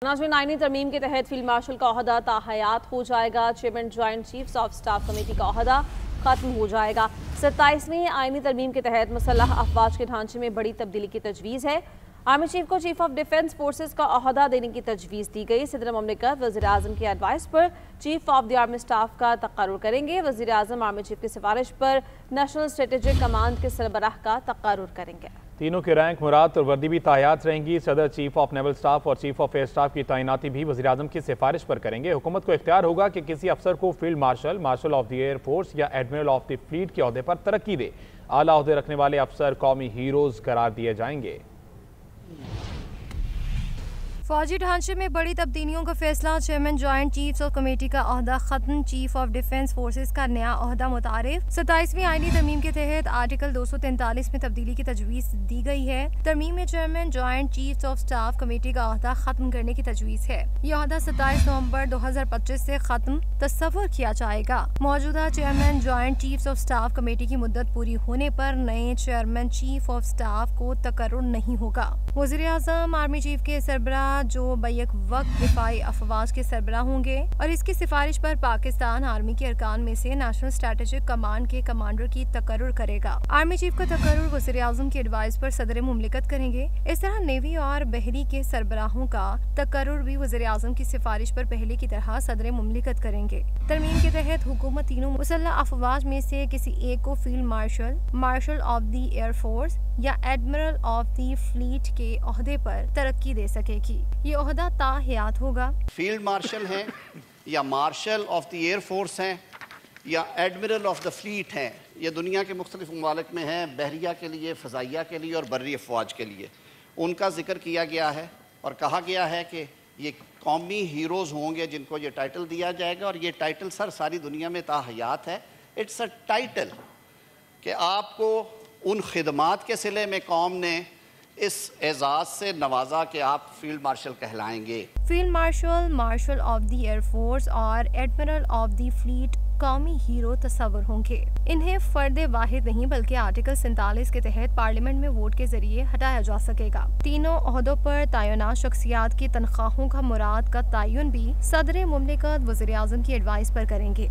नाज़रीन, आईनी तरमीम के तहत फील्ड मार्शल का ओहदा ताहयात हो जाएगा। Chairman joint chiefs of staff committee का ओहदा खत्म हो जाएगा। 27वीं आईनी तरमीम के तहत मुसल्लह अफवाज के ढांचे में बड़ी तब्दीली की तजवीज़ है। आर्मी चीफ को चीफ ऑफ डिफेंस फोर्सेज का ओहदा देने की तजवीज़ दी गई। सदर मुमलिकत वज़ीर आज़म की एडवाइस पर chief of the army staff का तक़र्रुर करेंगे। वज़ीर आज़म आर्मी चीफ की सिफारिश पर नेशनल स्ट्रेटेजिक कमांड के सरबराह का तक़र्रुर करेंगे। तीनों के रैंक, मुराद और वर्दी भी तायात रहेंगी। सदर चीफ ऑफ नेवल स्टाफ और चीफ ऑफ एयर स्टाफ की तैनाती भी वज़ीर आज़म की सिफारिश पर करेंगे। हुकूमत को इख्तियार होगा कि किसी अफसर को field marshal, marshal of the air force या एडमिरल ऑफ द फ्लीट के ओहदे पर तरक्की दे। आला ओहदे रखने वाले अफसर कौमी हीरोज करार दिए जाएंगे। फौजी ढांचे में बड़ी तब्दीलियों का फैसला। Chairman joint chiefs of committee का ओहदा खत्म। चीफ ऑफ डिफेंस फोर्सेज का नया ओहदा मुतारिफ। 27वीं आईनी तरमीम के तहत आर्टिकल 243 में तब्दीली की तजवीज़ दी गई है। तरमीम में chairman joint chiefs of staff committee का ओहदा खत्म करने की तजवीज़ है। यह ओहदा 27 नवंबर 2025 से खत्म तस्वुर किया जाएगा। मौजूदा chairman joint chiefs of staff committee की मुद्दत पूरी होने पर नए चेयरमैन चीफ ऑफ स्टाफ को तकर्रुर नहीं होगा। वज़ीर आज़म आर्मी चीफ के सरबराह जो बैक वक्त दिफाई अफवाज के सरबराह होंगे और इसकी सिफारिश पर पाकिस्तान आर्मी के अरकान में से नेशनल स्ट्रेटेजिक कमांड के कमांडर की तकर्रुर करेगा। आर्मी चीफ का तकर्रुर वज़ीर आज़म की एडवाइस पर सदर मुमलिकत करेंगे। इस तरह नेवी और बहरी के सरबराहों का तकर्रुर भी वज़ीर आज़म की सिफारिश पर पहले की तरह सदर मुमलिकत करेंगे। तरमीम के तहत हुकूमत तीनों मुसल्लह अफवाज में से किसी एक को field marshal, marshal of the air force या एडमिरल ऑफ द फ्लीट के ओहदे पर तरक्की दे सकेगी। ये ओहदा ताहयात होगा। फील्ड मार्शल हैं या martial of the air force हैं या एडमिरल ऑफ द फ्लीट हैं, ये दुनिया के मुख्तलिफ ममालिक में हैं, बहरिया के लिए, फ़ज़ाइया के लिए और बर्री अफवाज के लिए। उनका जिक्र किया गया है और कहा गया है कि ये कौमी हीरोज़ होंगे जिनको ये टाइटल दिया जाएगा। और ये टाइटल सर सारी दुनिया में ताहयात है। इट्स अ टाइटल कि आपको उन खिदमात के सिले में कौम ने इस एजाज़ से नवाजा कि आप फील्ड मार्शल कहलाएंगे। Field marshal, marshal of the air force और एडमिरल ऑफ द फ्लीट कौमी हीरो तस्वर होंगे। इन्हें फर्द वाहिद नहीं बल्कि आर्टिकल 47 के तहत पार्लियामेंट में वोट के जरिए हटाया जा सकेगा। तीनों ओहदों पर तैनात शख्सियात की तनख्वाहों का मुराद का तयन भी सदर मुमलिकत वज़ीर आज़म की एडवाइस पर करेंगे।